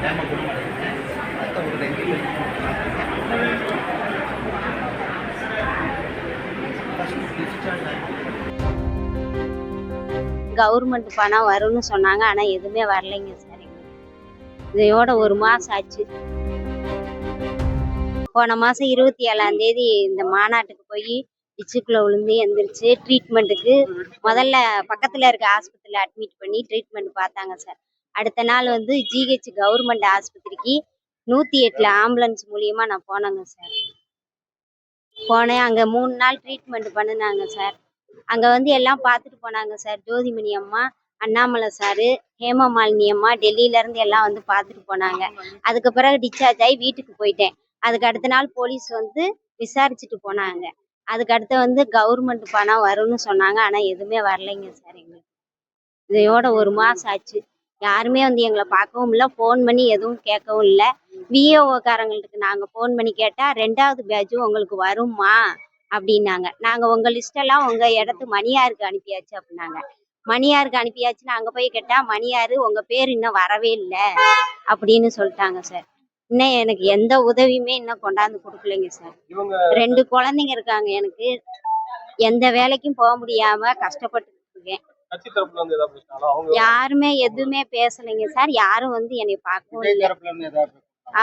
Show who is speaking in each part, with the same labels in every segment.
Speaker 1: ஏமா கொடுக்க மாட்டேங்க அடுத்த ஒரு 2 பேருக்கு ஃபஸ்ட்டு டிஸ்சார்ஜ் ஆகிட்டு
Speaker 2: கவர்மெண்ட் பணம் வரும்னு சொன்னாங்க. ஆனால் எதுவுமே வரலைங்க சார். இதையோட 1 மாதம் ஆச்சு. போன மாதம் 27ஆம் தேதி இந்த மாநாட்டுக்கு போய் டிச்சுக்குள்ளே விழுந்து எந்திரிச்சு ட்ரீட்மெண்ட்டுக்கு முதல்ல பக்கத்தில் இருக்க ஆஸ்பத்திரியில் அட்மிட் பண்ணி ட்ரீட்மெண்ட் பார்த்தாங்க சார். அடுத்த நாள் வந்து ஜிஹெச் கவர்மெண்ட் ஆஸ்பத்திரிக்கு 108 ஆம்புலன்ஸ் மூலியமாக நான் போனேங்க சார். போனேன். அங்கே 3 நாள் ட்ரீட்மெண்ட் பண்ணினாங்க சார். அங்கே வந்து எல்லாம் பார்த்துட்டு போனாங்க சார். ஜோதிமணி அம்மா, அண்ணாமலை சாரு, ஹேமமாலினி அம்மா டெல்லியிலேருந்து எல்லாம் வந்து பார்த்துட்டு போனாங்க. அதுக்கு பிறகு டிஸ்சார்ஜ் ஆகி வீட்டுக்கு போயிட்டேன். அதுக்கு அடுத்த நாள் போலீஸ் வந்து விசாரிச்சுட்டு போனாங்க. அதுக்கு அடுத்து வந்து கவர்மெண்ட் பணம் வரும்னு சொன்னாங்க. ஆனால் எதுவுமே வரலைங்க சார். எங்களுக்கு இதையோட 1 மாதம் ஆச்சு. யாருமே வந்து எங்களை பார்க்கவும் இல்லை, ஃபோன் பண்ணி எதுவும் கேட்கவும் இல்லை. விஏஓக்காரங்களுக்கு நாங்கள் ஃபோன் பண்ணி கேட்டால் 2வது பேட்ச் உங்களுக்கு வரும்மா அப்படின்னாங்க. நாங்கள் உங்கள் லிஸ்டெல்லாம் உங்கள் இடத்து மணியாருக்கு அனுப்பியாச்சு அப்படின்னாங்க. மணியாருக்கு அனுப்பியாச்சுன்னு அங்கே போய் கேட்டால் மணியாரு உங்கள் பேர் இன்னும் வரவே இல்லை அப்படின்னு சொல்லிட்டாங்க சார். இன்னும் எனக்கு எந்த உதவியுமே இன்னும் கொண்டாந்து கொடுக்கலைங்க சார். 2 குழந்தைங்க இருக்காங்க எனக்கு. எந்த வேலைக்கும் போக முடியாமல் கஷ்டப்பட்டு இருக்கேன். யாருமே எதுவுமே பேசலைங்க சார். யாரும் வந்து என்னை பார்க்கவும் இல்லை.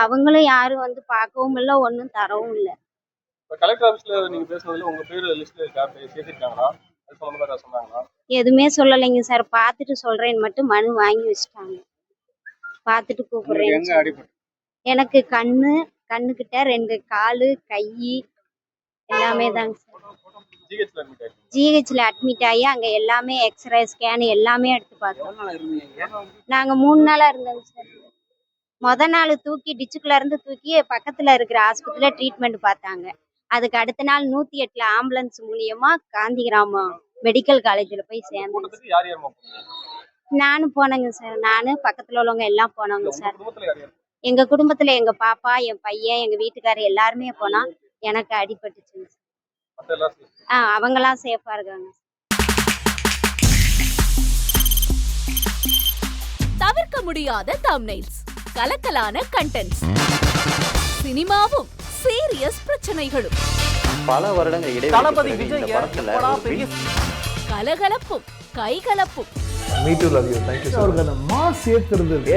Speaker 2: அவங்களும் யாரும் வந்து பார்க்கவும் இல்லை, ஒன்றும் தரவும் இல்லை.
Speaker 3: கலெக்டர் ஆபீஸ்ல நீங்க பேசுனதுல உங்க பேர் லிஸ்ட்ல சேர்த்திருக்காங்களா? அது சம்பந்தமா ஏதாவது சொன்னாங்களா?
Speaker 2: எதுவுமே சொல்லலைங்க சார். பார்த்துட்டு சொல்றேன்னு மட்டும் மனு வாங்கி வச்சுட்டாங்க. பார்த்துட்டு கூப்பிடுறேன். எனக்கு கண்ணுக்கிட்ட 2 காலு கை எல்லாமே தாங்க சார். ஜிஹெச்ல அட்மிட் ஆகி அங்கே எல்லாமே எக்ஸ்ரே ஸ்கேன் எல்லாமே எடுத்து பார்த்தோம். நாங்கள் 3 நாளாக இருந்தோங்க சார். மொதல் நாள் டிச்சுக்குள்ள இருந்து தூக்கி பக்கத்தில் இருக்கிற ஆஸ்பத்திரியில் ட்ரீட்மெண்ட் பார்த்தாங்க. அதுக்கு அடுத்த நாள் 108 ஆம்புலன்ஸ் மூலியமா காந்தி கிராமம் மெடிக்கல் காலேஜில் போய் சேர்ந்தேன். நானும் போனேங்க சார். நானும் பக்கத்தில் உள்ளவங்க எல்லாம் போனோங்க சார். எங்கள் குடும்பத்தில் எங்கள் பாப்பா, என் பையன், எங்கள் வீட்டுக்காரர் எல்லாருமே போனோம். எனக்கு அடிபட்டுச்சுங்க சார். அவங்களாம் சேஃபாக இருக்காங்க.
Speaker 4: தவிர்க்க முடியாத தம்ப்நெயில்ஸ், கலக்கலான கண்டென்ட்ஸ், சினிமாவும் சீரியஸ் பிரச்சனைகளும்,
Speaker 5: பல வருடங்கள் இடைவெளி
Speaker 4: கலகலப்பும் கைகலப்பும்,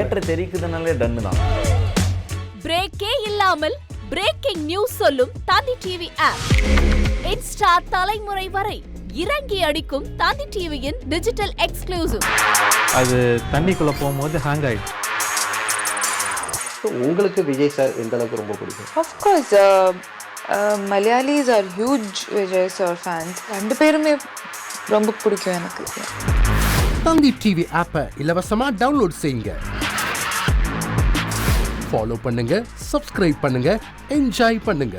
Speaker 5: ஏற்ற தெரிக்குதுனாலே டன்னு தான்.
Speaker 4: பிரேக்கே இல்லாமல் பிரேக்கிங் நியூஸ் சொல்லும் தந்தி டிவி ஆப். இன்ஸ்டா தலைமுறை வரை இறங்கி அடிக்கும் தந்தி டிவியின் டிஜிட்டல் எக்ஸ்க்ளூசிவ்.
Speaker 6: அது தண்ணிக்குள்ள போகும்போது ஹேங் ஆயிடுச்சு.
Speaker 5: உங்களுக்கு விஜய் சார் எந்த அளவுக்கு ரொம்ப பிடிக்கும்?
Speaker 7: Of course, Malayalis are huge Vijay sir fans. 2 பேருமே ரொம்ப பிடிக்கும் எனக்கு.
Speaker 8: தந்தி டிவி ஆப்பை இலவசமா டவுன்லோட் செய்யுங்க. ஃபாலோ பண்ணுங்க, சப்ஸ்கிரைப் பண்ணுங்க, என்ஜாய் பண்ணுங்க.